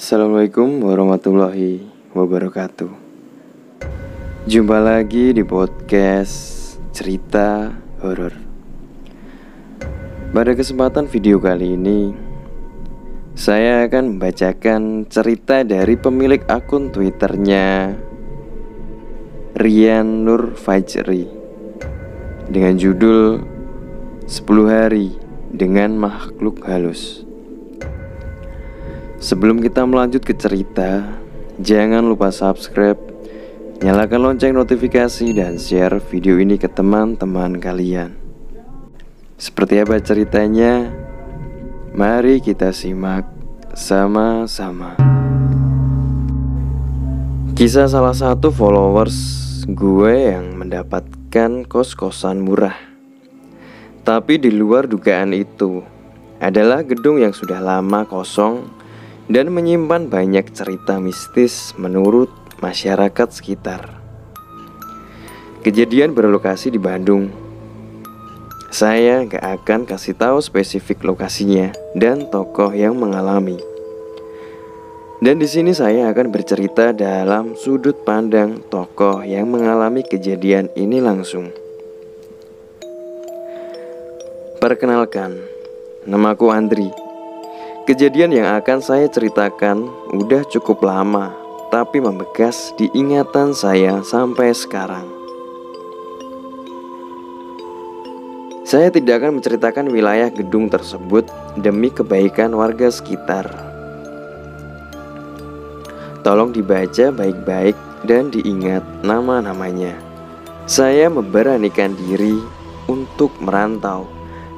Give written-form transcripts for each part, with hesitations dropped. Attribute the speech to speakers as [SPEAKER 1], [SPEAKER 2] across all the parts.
[SPEAKER 1] Assalamualaikum warahmatullahi wabarakatuh. Jumpa lagi di podcast cerita horor. Pada kesempatan video kali ini, saya akan membacakan cerita dari pemilik akun Twitternya Rian Nur Fajri dengan judul 10 hari dengan makhluk halus. Sebelum kita melanjut ke cerita, jangan lupa subscribe, nyalakan lonceng notifikasi, dan share video ini ke teman-teman kalian. Seperti apa ceritanya? Mari kita simak sama-sama. Kisah salah satu followers gue yang mendapatkan kos-kosan murah. Tapi di luar dugaan itu adalah gedung yang sudah lama kosong dan menyimpan banyak cerita mistis menurut masyarakat sekitar. Kejadian berlokasi di Bandung. Saya gak akan kasih tahu spesifik lokasinya dan tokoh yang mengalami. Dan di sini saya akan bercerita dalam sudut pandang tokoh yang mengalami kejadian ini langsung. Perkenalkan, namaku Andri. Kejadian yang akan saya ceritakan udah cukup lama, tapi membekas di ingatan saya sampai sekarang. Saya tidak akan menceritakan wilayah gedung tersebut demi kebaikan warga sekitar. Tolong dibaca baik-baik dan diingat nama-namanya. Saya memberanikan diri untuk merantau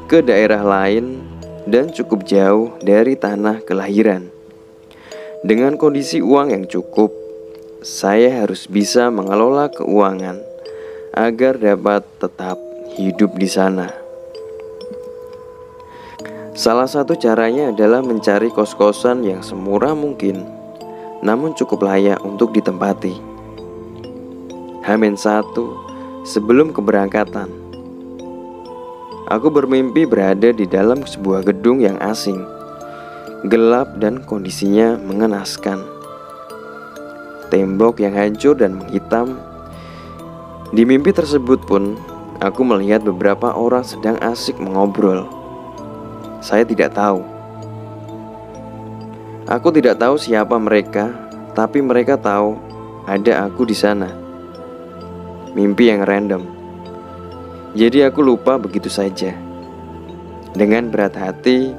[SPEAKER 1] ke daerah lain dan cukup jauh dari tanah kelahiran. Dengan kondisi uang yang cukup, saya harus bisa mengelola keuangan agar dapat tetap hidup di sana. Salah satu caranya adalah mencari kos-kosan yang semurah mungkin, namun cukup layak untuk ditempati. H-1 sebelum keberangkatan, aku bermimpi berada di dalam sebuah gedung yang asing, gelap dan kondisinya mengenaskan. Tembok yang hancur dan menghitam. Di mimpi tersebut pun, aku melihat beberapa orang sedang asik mengobrol. Saya tidak tahu. Aku tidak tahu siapa mereka, tapi mereka tahu ada aku di sana. Mimpi yang random. Jadi aku lupa begitu saja. Dengan berat hati,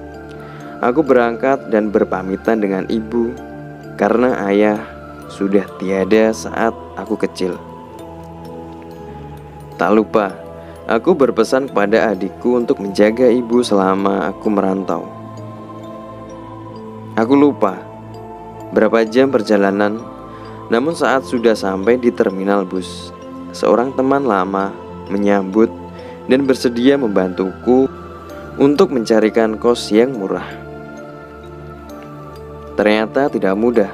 [SPEAKER 1] aku berangkat dan berpamitan dengan ibu karena ayah sudah tiada saat aku kecil. Tak lupa, aku berpesan kepada adikku untuk menjaga ibu selama aku merantau. Aku lupa berapa jam perjalanan, namun saat sudah sampai di terminal bus, seorang teman lama menyambut dan bersedia membantuku untuk mencarikan kos yang murah. Ternyata tidak mudah.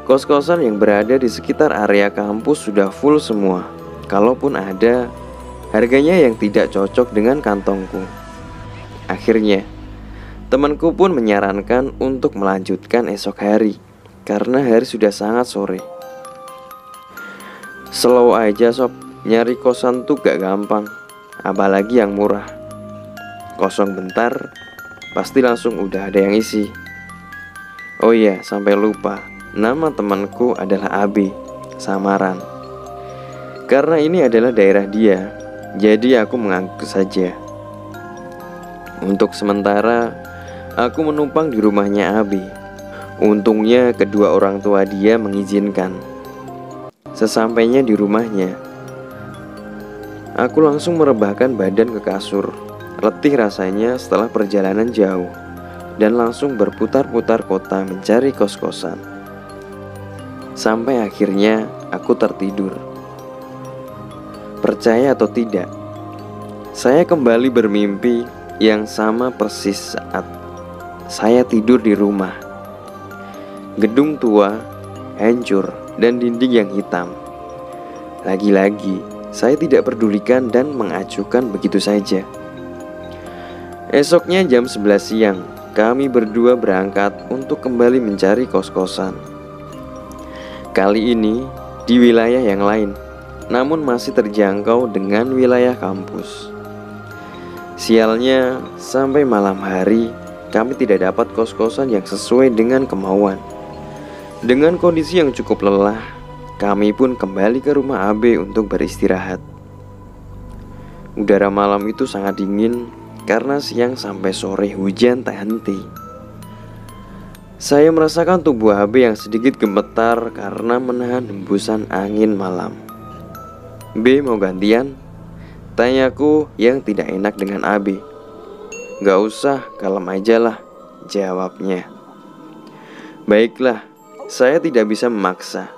[SPEAKER 1] Kos-kosan yang berada di sekitar area kampus sudah full semua. Kalaupun ada, harganya yang tidak cocok dengan kantongku. Akhirnya, temanku pun menyarankan untuk melanjutkan esok hari, karena hari sudah sangat sore. Slow aja sob, nyari kosan tuh gak gampang. Apalagi yang murah. Kosong bentar, pasti langsung udah ada yang isi. Oh iya, sampai lupa, nama temanku adalah Abi, samaran. Karena ini adalah daerah dia, jadi aku mengaku saja. Untuk sementara, aku menumpang di rumahnya Abi. Untungnya kedua orang tua dia mengizinkan. Sesampainya di rumahnya, aku langsung merebahkan badan ke kasur. Letih rasanya setelah perjalanan jauh, dan langsung berputar-putar kota mencari kos-kosan. Sampai akhirnya aku tertidur. Percaya atau tidak, saya kembali bermimpi yang sama persis saat saya tidur di rumah. Gedung tua, hancur, dan dinding yang hitam. Lagi-lagi saya tidak pedulikan dan mengacuhkan begitu saja. Esoknya jam 11 siang, kami berdua berangkat untuk kembali mencari kos-kosan. Kali ini di wilayah yang lain, namun masih terjangkau dengan wilayah kampus. Sialnya, sampai malam hari kami tidak dapat kos-kosan yang sesuai dengan kemauan. Dengan kondisi yang cukup lelah, kami pun kembali ke rumah AB untuk beristirahat. Udara malam itu sangat dingin karena siang sampai sore hujan tak henti. Saya merasakan tubuh AB yang sedikit gemetar karena menahan hembusan angin malam. "B, mau gantian?" tanyaku yang tidak enak dengan AB. "Gak usah, kalem aja lah," jawabnya. Baiklah, saya tidak bisa memaksa.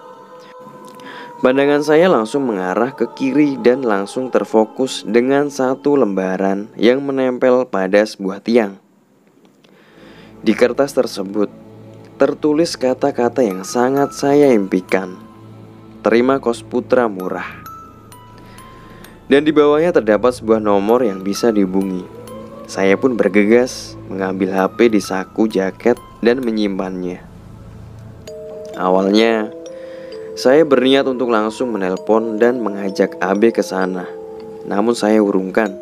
[SPEAKER 1] Pandangan saya langsung mengarah ke kiri dan langsung terfokus dengan satu lembaran yang menempel pada sebuah tiang. Di kertas tersebut tertulis kata-kata yang sangat saya impikan. "Terima kos putra murah." Dan di bawahnya terdapat sebuah nomor yang bisa dihubungi. Saya pun bergegas mengambil HP di saku jaket dan menyimpannya. Awalnya saya berniat untuk langsung menelpon dan mengajak AB ke sana. Namun saya urungkan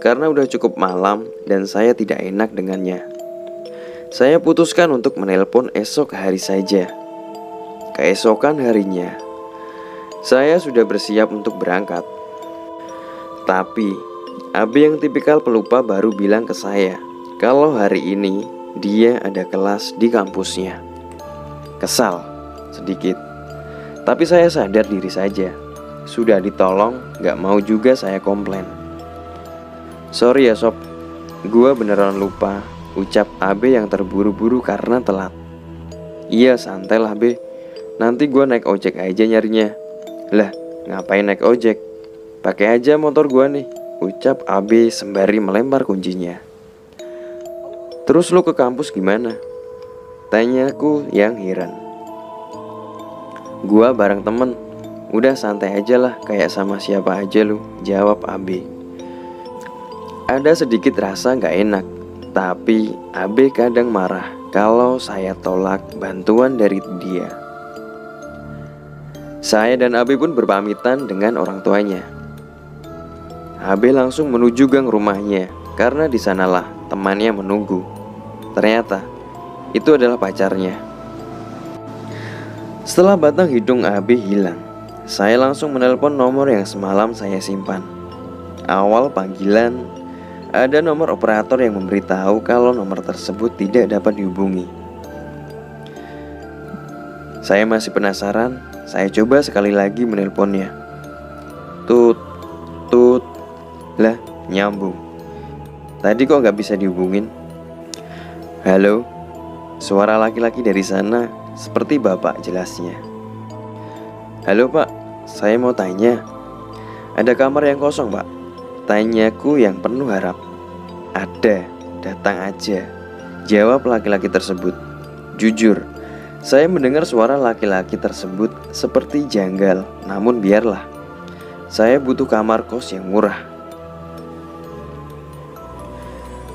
[SPEAKER 1] karena udah cukup malam dan saya tidak enak dengannya. Saya putuskan untuk menelpon esok hari saja. Keesokan harinya, saya sudah bersiap untuk berangkat. Tapi AB yang tipikal pelupa baru bilang ke saya kalau hari ini dia ada kelas di kampusnya. Kesal sedikit, tapi saya sadar diri saja. Sudah ditolong, gak mau juga saya komplain. "Sorry ya sob, gua beneran lupa," ucap AB yang terburu-buru karena telat. "Iya santai lah B, nanti gua naik ojek aja nyarinya." "Lah ngapain naik ojek? Pakai aja motor gua nih," ucap AB sembari melempar kuncinya. "Terus lu ke kampus gimana?" tanyaku yang heran. "Gua bareng temen, udah santai aja lah kayak sama siapa aja lu," jawab AB. Ada sedikit rasa gak enak, tapi AB kadang marah kalau saya tolak bantuan dari dia. Saya dan AB pun berpamitan dengan orang tuanya. AB langsung menuju gang rumahnya karena di sanalah temannya menunggu. Ternyata itu adalah pacarnya. Setelah batang hidung AB hilang, saya langsung menelpon nomor yang semalam saya simpan. Awal panggilan ada nomor operator yang memberitahu kalau nomor tersebut tidak dapat dihubungi. Saya masih penasaran, saya coba sekali lagi menelponnya. Tut, tut, lah nyambung. Tadi kok gak bisa dihubungin? "Halo," suara laki-laki dari sana seperti bapak jelasnya. "Halo pak, saya mau tanya, ada kamar yang kosong pak?" tanyaku yang penuh harap. "Ada, datang aja," jawab laki-laki tersebut. Jujur, saya mendengar suara laki-laki tersebut seperti janggal, namun biarlah. Saya butuh kamar kos yang murah.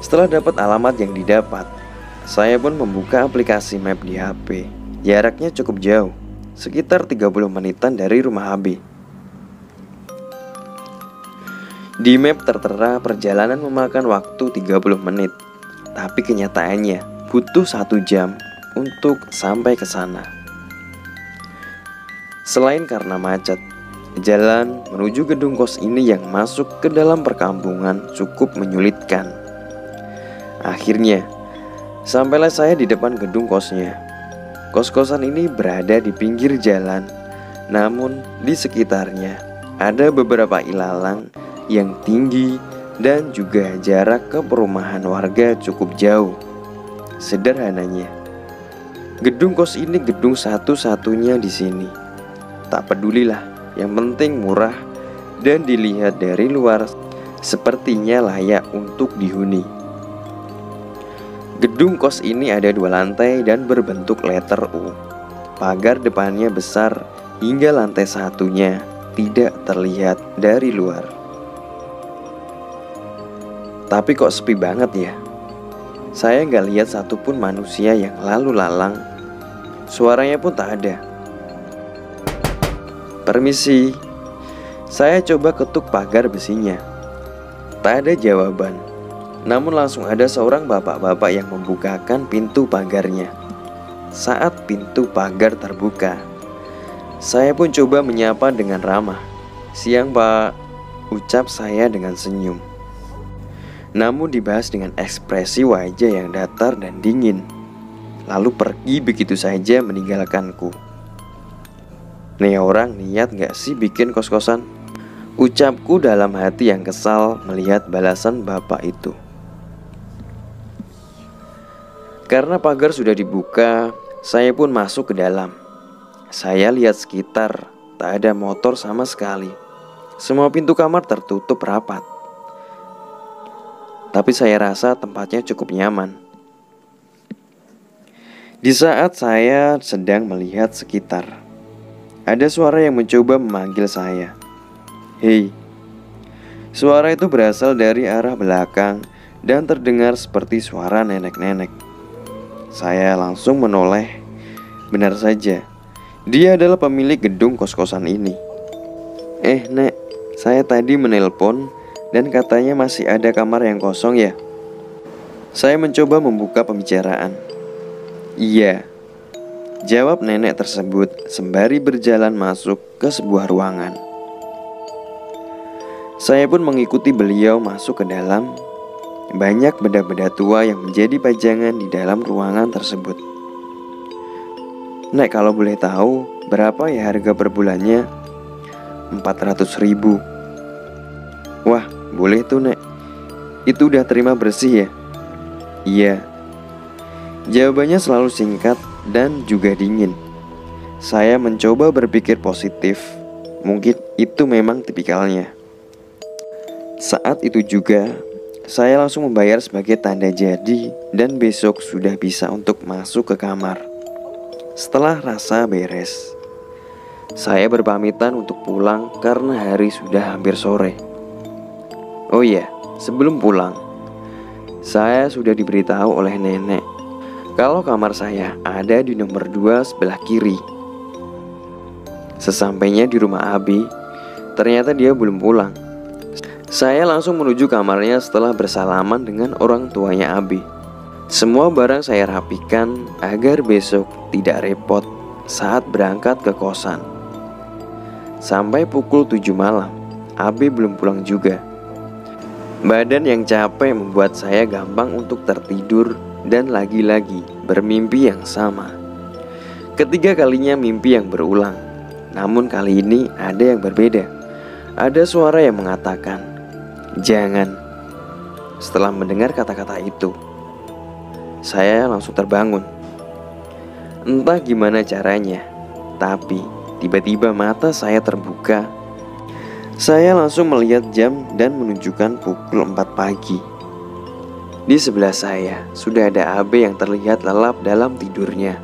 [SPEAKER 1] Setelah dapat alamat yang didapat, saya pun membuka aplikasi map di HP. Jaraknya cukup jauh, sekitar 30 menitan dari rumah AB. Di map tertera perjalanan memakan waktu 30 menit, tapi kenyataannya butuh 1 jam untuk sampai ke sana. Selain karena macet, jalan menuju gedung kos ini yang masuk ke dalam perkampungan cukup menyulitkan. Akhirnya, sampailah saya di depan gedung kosnya. Kos-kosan ini berada di pinggir jalan, namun di sekitarnya ada beberapa ilalang yang tinggi dan juga jarak ke perumahan warga cukup jauh. Sederhananya, gedung kos ini gedung satu-satunya di sini. Tak pedulilah, yang penting murah dan dilihat dari luar sepertinya layak untuk dihuni. Gedung kos ini ada 2 lantai dan berbentuk letter U. Pagar depannya besar hingga lantai 1-nya tidak terlihat dari luar. Tapi kok sepi banget ya? Saya nggak lihat satupun manusia yang lalu lalang. Suaranya pun tak ada. Permisi. Saya coba ketuk pagar besinya. Tak ada jawaban. Namun langsung ada seorang bapak-bapak yang membukakan pintu pagarnya. Saat pintu pagar terbuka, saya pun coba menyapa dengan ramah. "Siang, Pak," ucap saya dengan senyum. Namun dibahas dengan ekspresi wajah yang datar dan dingin, lalu pergi begitu saja meninggalkanku. "Nih orang niat gak sih bikin kos-kosan?" ucapku dalam hati yang kesal melihat balasan bapak itu. Karena pagar sudah dibuka, saya pun masuk ke dalam. Saya lihat sekitar, tak ada motor sama sekali. Semua pintu kamar tertutup rapat. Tapi saya rasa tempatnya cukup nyaman. Di saat saya sedang melihat sekitar, ada suara yang mencoba memanggil saya. "Hei." Suara itu berasal dari arah belakang dan terdengar seperti suara nenek-nenek. Saya langsung menoleh. Benar saja, dia adalah pemilik gedung kos-kosan ini. Nek, saya tadi menelpon dan katanya masih ada kamar yang kosong ya?" Saya mencoba membuka pembicaraan. "Iya," jawab nenek tersebut sembari berjalan masuk ke sebuah ruangan. Saya pun mengikuti beliau masuk ke dalam. Banyak benda-benda tua yang menjadi pajangan di dalam ruangan tersebut. "Nek, kalau boleh tahu berapa ya harga per bulannya?" 400.000. "Wah, boleh tuh, Nek. Itu udah terima bersih ya?" "Iya." Jawabannya selalu singkat dan juga dingin. Saya mencoba berpikir positif. Mungkin itu memang tipikalnya. Saat itu juga, saya langsung membayar sebagai tanda jadi dan besok sudah bisa untuk masuk ke kamar. Setelah rasa beres, saya berpamitan untuk pulang karena hari sudah hampir sore. Oh iya, sebelum pulang, saya sudah diberitahu oleh nenek kalau kamar saya ada di nomor 2 sebelah kiri. Sesampainya di rumah Abi, ternyata dia belum pulang. Saya langsung menuju kamarnya setelah bersalaman dengan orang tuanya Abi. Semua barang saya rapikan agar besok tidak repot saat berangkat ke kosan. Sampai pukul 7 malam, Abi belum pulang juga. Badan yang capek membuat saya gampang untuk tertidur dan lagi-lagi bermimpi yang sama. Ketiga kalinya mimpi yang berulang. Namun kali ini ada yang berbeda. Ada suara yang mengatakan, "Jangan." Setelah mendengar kata-kata itu, saya langsung terbangun. Entah gimana caranya, tapi tiba-tiba mata saya terbuka. Saya langsung melihat jam dan menunjukkan pukul 4 pagi. Di sebelah saya sudah ada Abe yang terlihat lelap dalam tidurnya.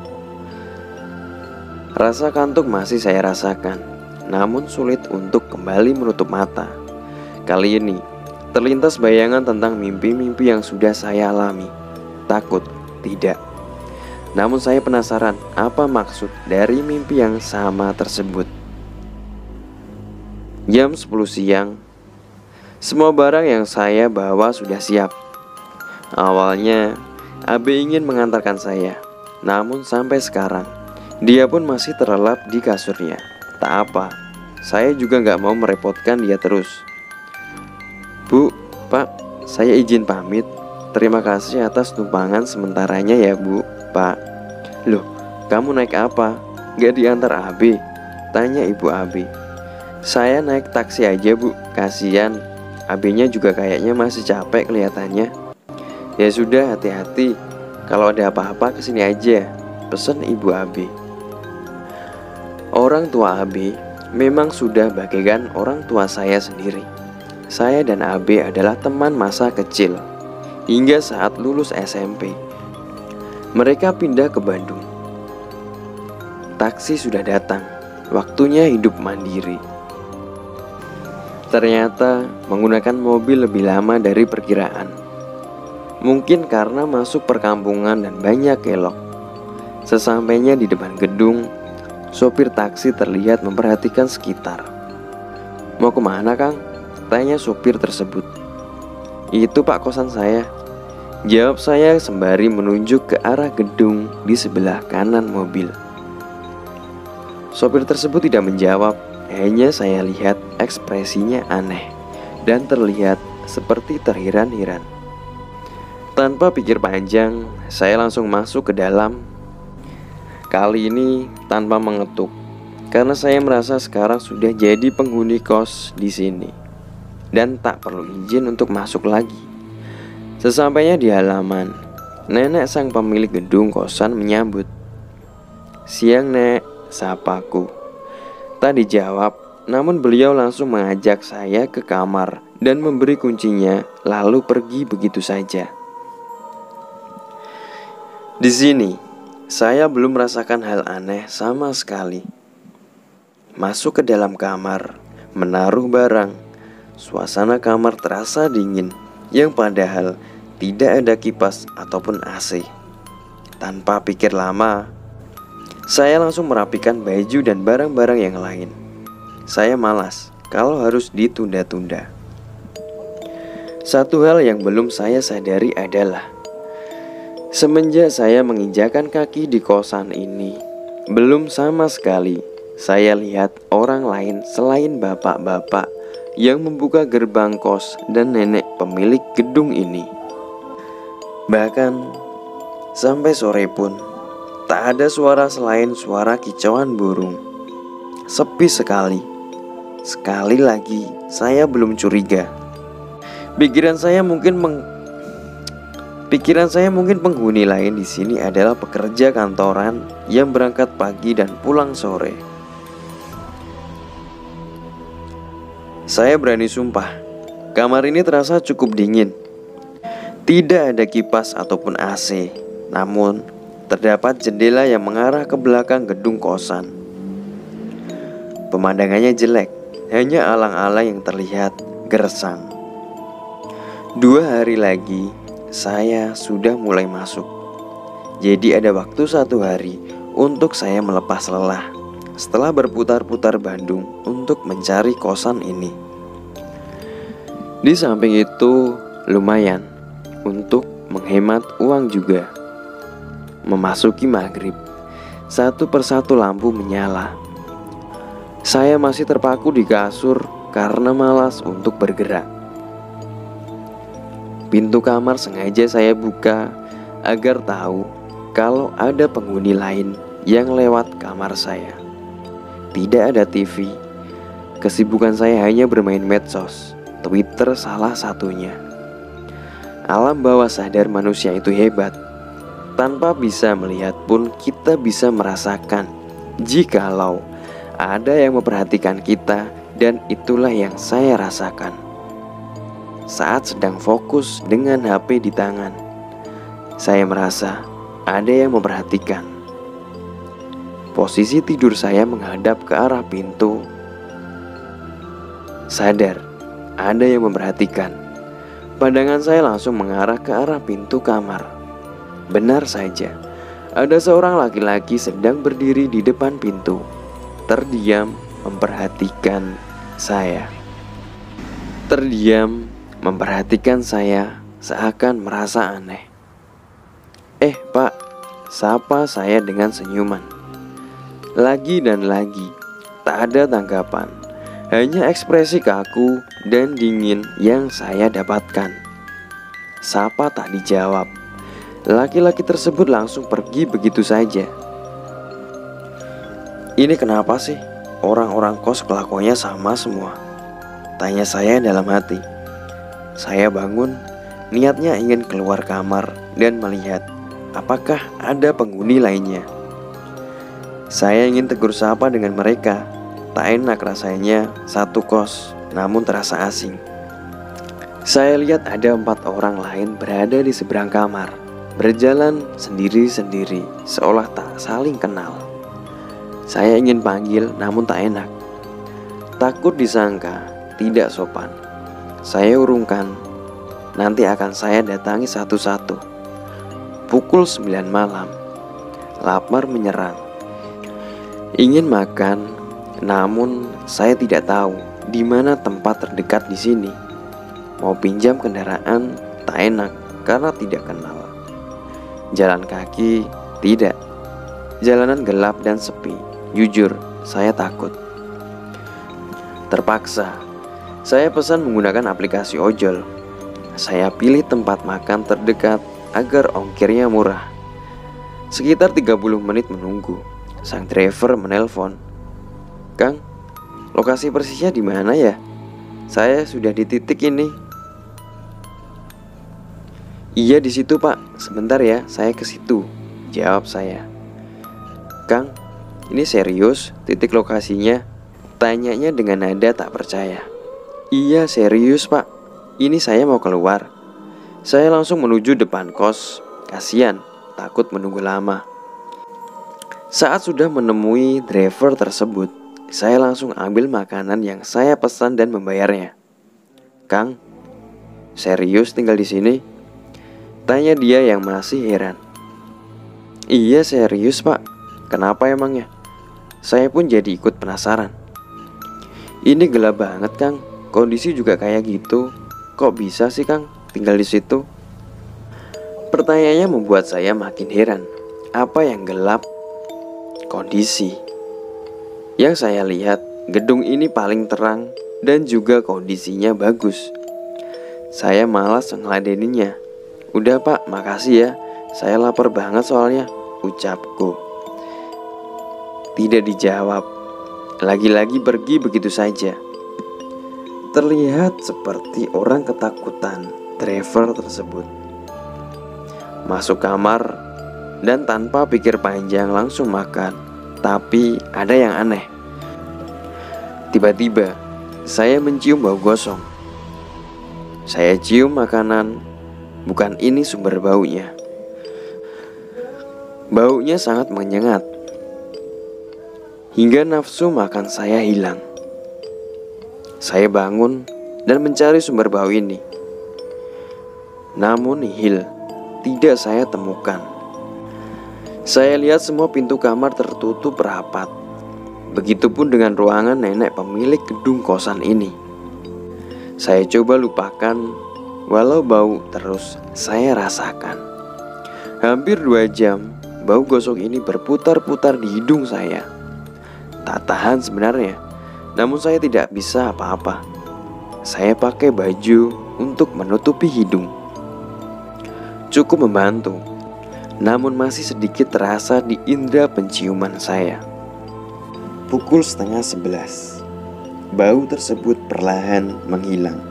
[SPEAKER 1] Rasa kantuk masih saya rasakan, namun sulit untuk kembali menutup mata. Kali ini terlintas bayangan tentang mimpi-mimpi yang sudah saya alami. Takut? Tidak. Namun saya penasaran apa maksud dari mimpi yang sama tersebut. Jam 10 siang. Semua barang yang saya bawa sudah siap. Awalnya Abe ingin mengantarkan saya, namun sampai sekarang dia pun masih terlelap di kasurnya. Tak apa, saya juga gak mau merepotkan dia terus. "Bu, Pak, saya izin pamit. Terima kasih atas tumpangan sementaranya ya, Bu, Pak." "Loh, kamu naik apa? Gak diantar Abi?" tanya ibu Abi. "Saya naik taksi aja, Bu, kasihan. Abinya juga kayaknya masih capek kelihatannya." "Ya sudah, hati-hati. Kalau ada apa-apa kesini aja," pesan ibu Abi. Orang tua Abi memang sudah bagaikan orang tua saya sendiri. Saya dan Abe adalah teman masa kecil hingga saat lulus SMP. Mereka pindah ke Bandung. Taksi sudah datang, waktunya hidup mandiri. Ternyata menggunakan mobil lebih lama dari perkiraan. Mungkin karena masuk perkampungan dan banyak kelok. Sesampainya di depan gedung, sopir taksi terlihat memperhatikan sekitar. "Mau kemana, Kang?" tanya sopir tersebut. "Itu Pak, kosan saya," jawab saya sembari menunjuk ke arah gedung di sebelah kanan mobil. Sopir tersebut tidak menjawab, hanya saya lihat ekspresinya aneh dan terlihat seperti terheran-heran. Tanpa pikir panjang, saya langsung masuk ke dalam. Kali ini tanpa mengetuk, karena saya merasa sekarang sudah jadi penghuni kos di sini dan tak perlu izin untuk masuk lagi. Sesampainya di halaman, nenek sang pemilik gedung kosan menyambut. "Siang, Nek," sapaku. Tak dijawab, namun beliau langsung mengajak saya ke kamar dan memberi kuncinya, lalu pergi begitu saja. Di sini, saya belum merasakan hal aneh sama sekali. Masuk ke dalam kamar, menaruh barang. Suasana kamar terasa dingin, yang padahal tidak ada kipas ataupun AC. Tanpa pikir lama, saya langsung merapikan baju dan barang-barang yang lain. Saya malas kalau harus ditunda-tunda. Satu hal yang belum saya sadari adalah semenjak saya menginjakan kaki di kosan ini, belum sama sekali saya lihat orang lain selain bapak-bapak yang membuka gerbang kos dan nenek pemilik gedung ini. Bahkan sampai sore pun tak ada suara selain suara kicauan burung. Sepi sekali. Sekali lagi saya belum curiga. Pikiran saya mungkin penghuni lain di sini adalah pekerja kantoran yang berangkat pagi dan pulang sore. Saya berani sumpah, kamar ini terasa cukup dingin. Tidak ada kipas ataupun AC, namun terdapat jendela yang mengarah ke belakang gedung kosan. Pemandangannya jelek, hanya alang-alang yang terlihat gersang. 2 hari lagi saya sudah mulai masuk. Jadi ada waktu 1 hari untuk saya melepas lelah setelah berputar-putar Bandung untuk mencari kosan ini. Di samping itu lumayan untuk menghemat uang juga. Memasuki maghrib, satu persatu lampu menyala. Saya masih terpaku di kasur karena malas untuk bergerak. Pintu kamar sengaja saya buka agar tahu kalau ada penghuni lain yang lewat kamar saya. Tidak ada TV. Kesibukan saya hanya bermain medsos, Twitter salah satunya. Alam bawah sadar manusia itu hebat. Tanpa bisa melihat pun kita bisa merasakan jikalau ada yang memperhatikan kita, dan itulah yang saya rasakan. Saat sedang fokus dengan HP di tangan, saya merasa ada yang memperhatikan. Posisi tidur saya menghadap ke arah pintu. Sadar, ada yang memperhatikan. Pandangan saya langsung mengarah ke arah pintu kamar. Benar saja, ada seorang laki-laki sedang berdiri di depan pintu, terdiam memperhatikan saya. Terdiam memperhatikan saya seakan merasa aneh. Pak," sapa saya dengan senyuman. Lagi dan lagi, tak ada tanggapan, hanya ekspresi kaku dan dingin yang saya dapatkan. Sapa tak dijawab. Laki-laki tersebut langsung pergi begitu saja. "Ini kenapa sih? Orang-orang kos kelakuannya sama semua," tanya saya dalam hati. Saya bangun, niatnya ingin keluar kamar dan melihat apakah ada penghuni lainnya. Saya ingin tegur sapa dengan mereka. Tak enak rasanya satu kos, namun terasa asing. Saya lihat ada 4 orang lain berada di seberang kamar, berjalan sendiri-sendiri, seolah tak saling kenal. Saya ingin panggil, namun tak enak. Takut disangka tidak sopan. Saya urungkan, nanti akan saya datangi satu-satu. Pukul 9 malam, lapar menyerang. Ingin makan, namun saya tidak tahu di mana tempat terdekat di sini. Mau pinjam kendaraan tak enak karena tidak kenal. Jalan kaki tidak. Jalanan gelap dan sepi. Jujur, saya takut. Terpaksa, saya pesan menggunakan aplikasi ojol. Saya pilih tempat makan terdekat agar ongkirnya murah. Sekitar 30 menit menunggu. Sang driver menelpon. "Kang, lokasi persisnya di mana ya? Saya sudah di titik ini." "Iya di situ Pak, sebentar ya, saya ke situ," jawab saya. "Kang, ini serius titik lokasinya?" Tanyanya dengan nada tak percaya. "Iya serius Pak, ini saya mau keluar." Saya langsung menuju depan kos, kasihan, takut menunggu lama. Saat sudah menemui driver tersebut, saya langsung ambil makanan yang saya pesan dan membayarnya. "Kang, serius tinggal di sini?" Tanya dia yang masih heran. "Iya serius Pak, kenapa emangnya?" Saya pun jadi ikut penasaran. "Ini gelap banget Kang, kondisi juga kayak gitu. Kok bisa sih Kang tinggal di situ?" Pertanyaannya membuat saya makin heran. Apa yang gelap? Kondisi. Yang saya lihat, gedung ini paling terang dan juga kondisinya bagus. Saya malas ngeladeninya. "Udah Pak, makasih ya. Saya lapar banget soalnya," ucapku. Tidak dijawab. Lagi-lagi pergi begitu saja. Terlihat seperti orang ketakutan driver tersebut. Masuk kamar dan tanpa pikir panjang langsung makan. Tapi ada yang aneh. Tiba-tiba saya mencium bau gosong. Saya cium makanan. Bukan ini sumber baunya. Baunya sangat menyengat. Hingga nafsu makan saya hilang. Saya bangun dan mencari sumber bau ini. Namun nihil, tidak saya temukan. Saya lihat semua pintu kamar tertutup rapat. Begitupun dengan ruangan nenek pemilik gedung kosan ini. Saya coba lupakan, walau bau terus saya rasakan. Hampir 2 jam, bau gosok ini berputar-putar di hidung saya. Tak tahan sebenarnya, namun saya tidak bisa apa-apa. Saya pakai baju untuk menutupi hidung. Cukup membantu, namun masih sedikit terasa di indera penciuman saya. Pukul 10:30, bau tersebut perlahan menghilang.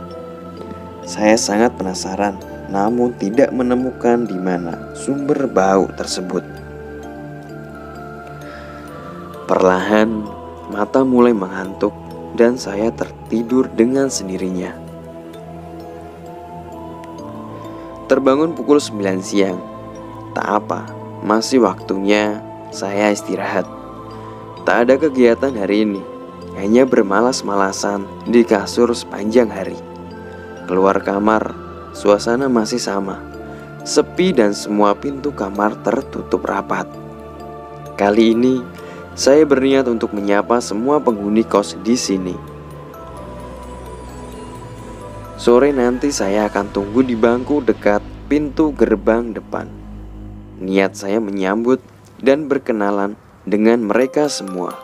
[SPEAKER 1] Saya sangat penasaran, namun tidak menemukan di mana sumber bau tersebut. Perlahan, mata mulai mengantuk dan saya tertidur dengan sendirinya. Terbangun pukul 9 siang. Tak apa, masih waktunya saya istirahat. Tak ada kegiatan hari ini, hanya bermalas-malasan di kasur sepanjang hari. Keluar kamar, suasana masih sama, sepi dan semua pintu kamar tertutup rapat. Kali ini, saya berniat untuk menyapa semua penghuni kos di sini. Sore nanti saya akan tunggu di bangku dekat pintu gerbang depan. Niat saya menyambut dan berkenalan dengan mereka semua.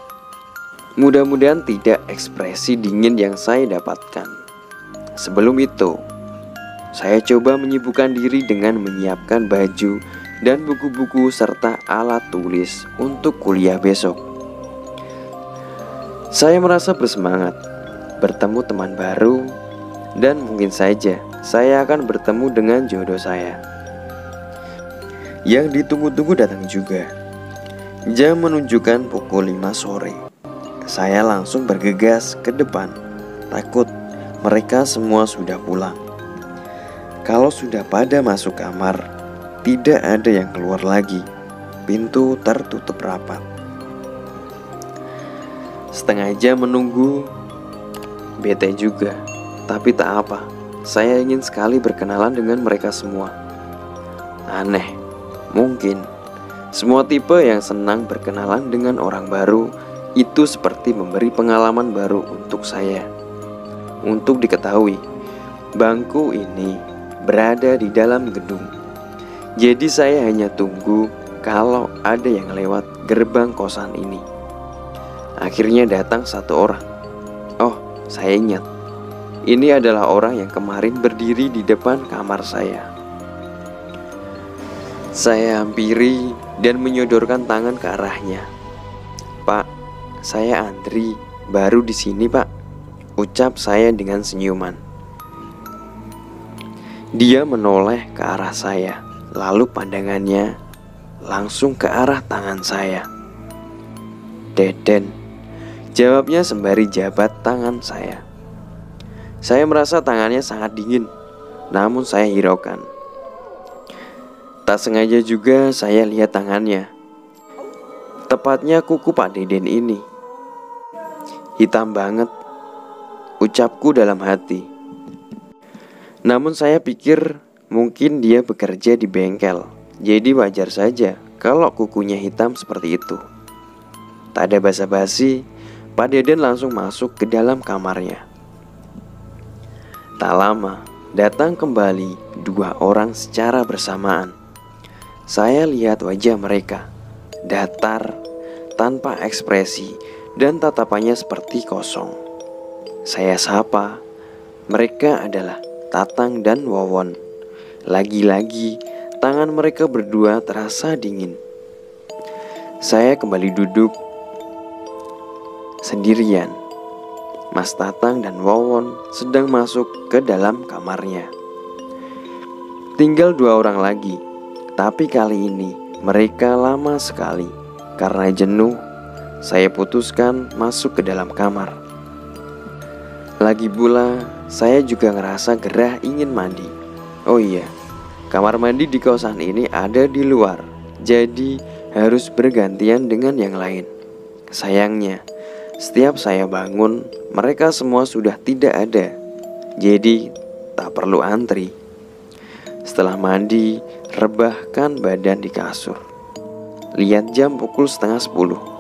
[SPEAKER 1] Mudah-mudahan tidak ekspresi dingin yang saya dapatkan. Sebelum itu, saya coba menyibukkan diri dengan menyiapkan baju dan buku-buku serta alat tulis untuk kuliah besok. Saya merasa bersemangat bertemu teman baru dan mungkin saja saya akan bertemu dengan jodoh saya. Yang ditunggu-tunggu datang juga. Jam menunjukkan pukul 5 sore. Saya langsung bergegas ke depan, takut mereka semua sudah pulang. Kalau sudah pada masuk kamar, tidak ada yang keluar lagi. Pintu tertutup rapat. Setengah jam menunggu, bete juga. Tapi tak apa, saya ingin sekali berkenalan dengan mereka semua. Aneh, mungkin semua tipe yang senang berkenalan dengan orang baru itu seperti memberi pengalaman baru untuk saya. Untuk diketahui, bangku ini berada di dalam gedung. Jadi saya hanya tunggu kalau ada yang lewat gerbang kosan ini. Akhirnya datang satu orang. Oh, saya ingat. Ini adalah orang yang kemarin berdiri di depan kamar saya. Saya hampiri dan menyodorkan tangan ke arahnya. "Pak, saya Andri, baru di sini, Pak," ucap saya dengan senyuman. Dia menoleh ke arah saya, lalu pandangannya langsung ke arah tangan saya. "Deden," jawabnya sembari jabat tangan saya. Saya merasa tangannya sangat dingin, namun saya hiraukan. Tak sengaja juga saya lihat tangannya. Tepatnya kuku Pak Deden ini. Hitam banget, ucapku dalam hati. Namun saya pikir mungkin dia bekerja di bengkel, jadi wajar saja kalau kukunya hitam seperti itu. Tak ada basa-basi, Pak Deden langsung masuk ke dalam kamarnya. Tak lama, datang kembali dua orang secara bersamaan. Saya lihat wajah mereka, datar, tanpa ekspresi, dan tatapannya seperti kosong. Saya sapa, mereka adalah Tatang dan Wawon. Lagi-lagi, tangan mereka berdua terasa dingin. Saya kembali duduk sendirian. Mas Tatang dan Wawon sedang masuk ke dalam kamarnya. Tinggal dua orang lagi. Tapi kali ini mereka lama sekali. Karena jenuh, saya putuskan masuk ke dalam kamar. Lagi pula, saya juga ngerasa gerah ingin mandi. Oh iya, kamar mandi di kosan ini ada di luar, jadi harus bergantian dengan yang lain. Sayangnya, setiap saya bangun, mereka semua sudah tidak ada. Jadi, tak perlu antri. Setelah mandi, rebahkan badan di kasur. Lihat jam pukul 9:30.